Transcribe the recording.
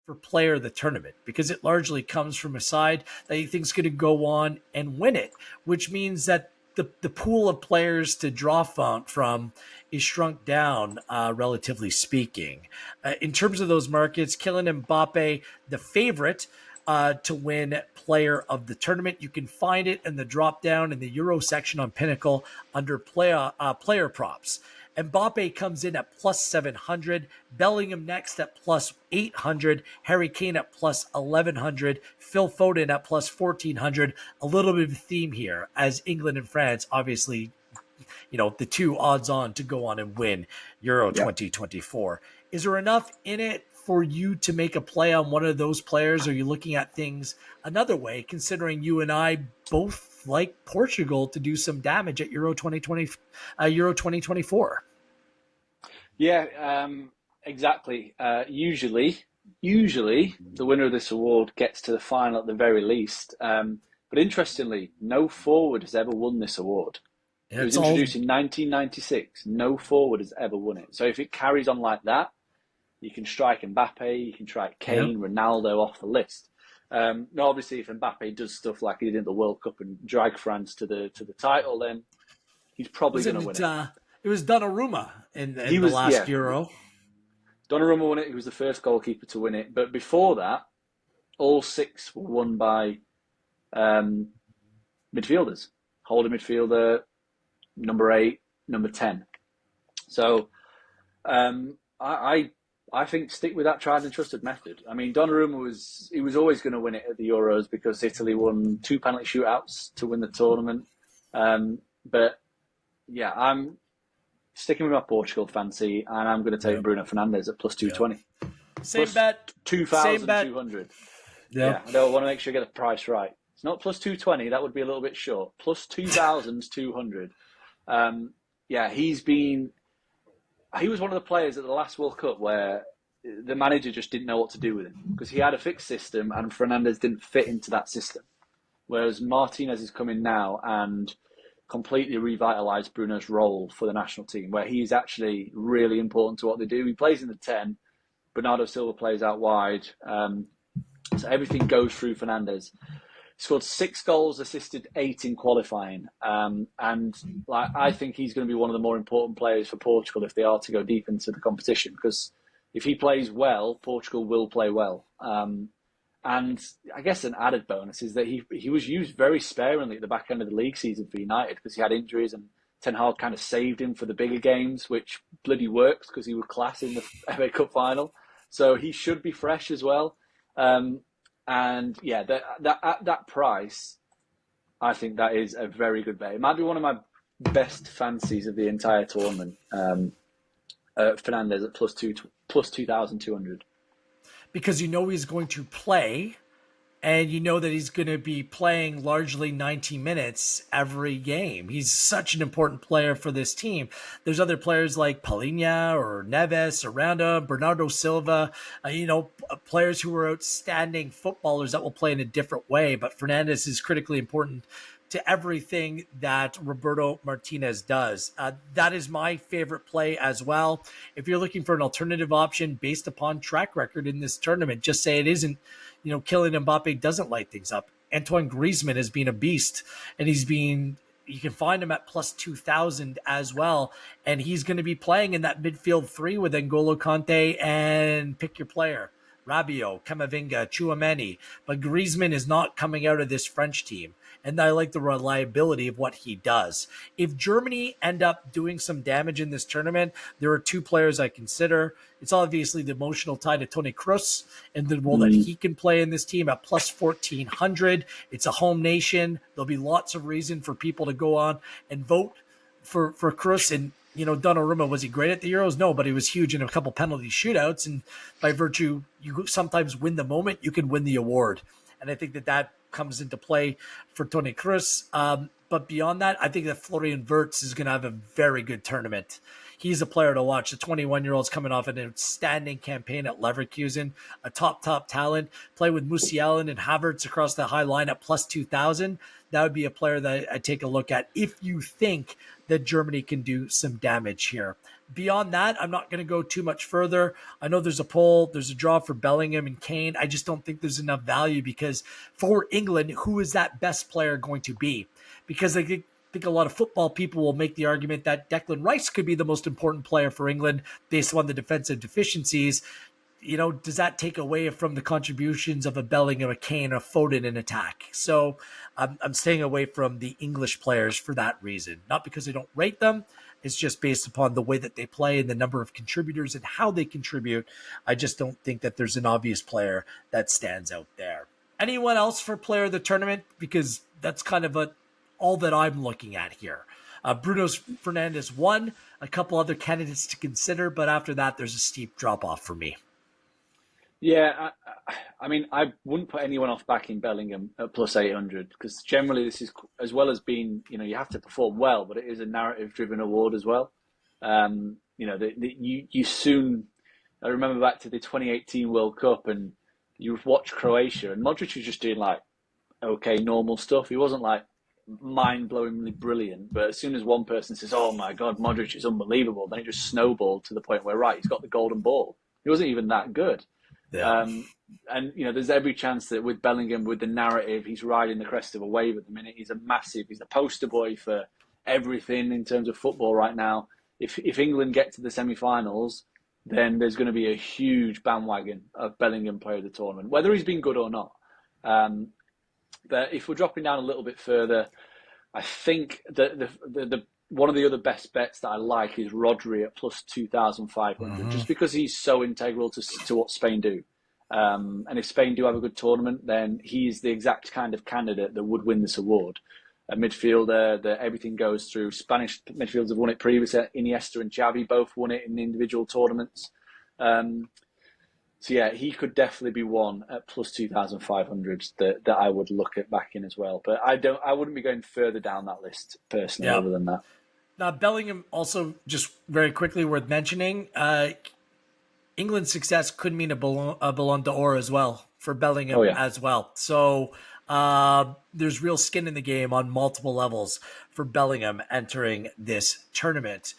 for player of the tournament, because it largely comes from a side that he thinks going to go on and win it, which means that the pool of players to draw from is shrunk down, relatively speaking. In terms of those markets, Kylian Mbappe, the favorite to win player of the tournament. You can find it in the drop down in the Euro section on Pinnacle under player props. Mbappe comes in at plus 700, Bellingham next at plus 800, Harry Kane at plus 1100, Phil Foden at plus 1400. A little bit of a theme here, as England and France, obviously, the two odds on to go on and win Euro 2024. Is there enough in it for you to make a play on one of those players? Or are you looking at things another way, considering you and I both like Portugal to do some damage at Euro 2024? Yeah, exactly. Usually the winner of this award gets to the final at the very least. But interestingly, no forward has ever won this award. It was introduced in 1996. No forward has ever won it. So if it carries on like that, you can strike Mbappe, you can strike Kane, Ronaldo off the list. Now, obviously, if Mbappe does stuff like he did in the World Cup and drag France to the title, then he's probably going to win it. It was Donnarumma in the last Euro. Donnarumma won it. He was the first goalkeeper to win it. But before that, all six were won by midfielders. Holding midfielder, number 8, number 10. So I think stick with that tried and trusted method. I mean, Donnarumma was always going to win it at the Euros because Italy won 2 penalty shootouts to win the tournament. But yeah, I'm sticking with my Portugal fancy, and I'm going to take Bruno Fernandes at plus 220. Same plus bet. 2,200. Yeah, I don't want to make sure I get the price right. It's not plus 220. That would be a little bit short. Plus 2,200. He was one of the players at the last World Cup where the manager just didn't know what to do with him because he had a fixed system and Fernandes didn't fit into that system. Whereas Martinez is coming now and completely revitalised Bruno's role for the national team, where he's actually really important to what they do. He plays in the 10. Bernardo Silva plays out wide. So everything goes through Fernandes. He scored 6 goals, assisted 8 in qualifying. I think he's going to be one of the more important players for Portugal if they are to go deep into the competition, because if he plays well, Portugal will play well. And I guess an added bonus is that he was used very sparingly at the back end of the league season for United because he had injuries, and Ten Hag kind of saved him for the bigger games, which bloody works because he was class in the FA Cup final. So he should be fresh as well. And yeah, at that price, I think that is a very good bet. It might be one of my best fancies of the entire tournament. Fernandes at plus 2,200. Because he's going to play, and that he's going to be playing largely 90 minutes every game. He's such an important player for this team. There's other players like Palhinha or Neves around him, Bernardo Silva, players who are outstanding footballers that will play in a different way. But Fernandes is critically important to everything that Roberto Martinez does. That is my favorite play as well. If you're looking for an alternative option based upon track record in this tournament, just say it isn't, Kylian Mbappe doesn't light things up. Antoine Griezmann has been a beast, and you can find him at plus 2,000 as well. And he's going to be playing in that midfield 3 with N'Golo Kanté and pick your player. Rabiot, Camavinga, Tchouaméni. But Griezmann is not coming out of this French team. And I like the reliability of what he does. If Germany end up doing some damage in this tournament, there are 2 players I consider. It's obviously the emotional tie to Toni Kroos and the role that he can play in this team at plus 1,400. It's a home nation. There'll be lots of reason for people to go on and vote for Kroos. And, Donnarumma, was he great at the Euros? No, but he was huge in a couple penalty shootouts. And by virtue, you sometimes win the moment, you can win the award. And I think that comes into play for Toni Kroos. But beyond that, I think that Florian Wirtz is going to have a very good tournament. He's a player to watch. The 21-year-old's coming off an outstanding campaign at Leverkusen, a top talent. Play with Musiala and Havertz across the high line at plus 2,000. That would be a player that I'd take a look at if you think that Germany can do some damage here. beyond that, I'm not going to go too much further. I know there's a poll, there's a draw for Bellingham and Kane. I just don't think there's enough value because for England, who is that best player going to be? Because I think a lot of football people will make the argument that Declan Rice could be the most important player for England based on the defensive deficiencies. Does that take away from the contributions of a Bellingham, a Kane, a Foden in attack? So I'm staying away from the English players for that reason. Not because I don't rate them. It's just based upon the way that they play and the number of contributors and how they contribute. I just don't think that there's an obvious player that stands out there. Anyone else for player of the tournament? Because that's kind of all that I'm looking at here. Bruno Fernandes won, a couple other candidates to consider, but after that, there's a steep drop-off for me. Yeah, I mean, I wouldn't put anyone off backing Bellingham at plus 800 because generally this is, as well as being, you have to perform well, but it is a narrative-driven award as well. You soon, I remember back to the 2018 World Cup and you watch Croatia and Modric was just doing like, okay, normal stuff. He wasn't like mind-blowingly brilliant, but as soon as one person says, oh my God, Modric is unbelievable, then it just snowballed to the point where, right, he's got the golden ball. He wasn't even that good. Yeah. And there's every chance that with Bellingham, with the narrative, he's riding the crest of a wave at the minute. He's the poster boy for everything in terms of football right now. If England get to the semi-finals, then there's going to be a huge bandwagon of Bellingham player of the tournament, whether he's been good or not. But if we're dropping down a little bit further, I think that the one of the other best bets that I like is Rodri at plus 2,500, just because he's so integral to what Spain do. And if Spain do have a good tournament, then he's the exact kind of candidate that would win this award. A midfielder that everything goes through. Spanish midfielders have won it previously. Iniesta and Xavi both won it in individual tournaments. So yeah, he could definitely be one at plus 2,500 that I would look at backing as well. But I wouldn't be going further down that list personally, other than that. Now, Bellingham also, just very quickly worth mentioning, England's success could mean a Ballon d'Or as well for Bellingham as well. So there's real skin in the game on multiple levels for Bellingham entering this tournament.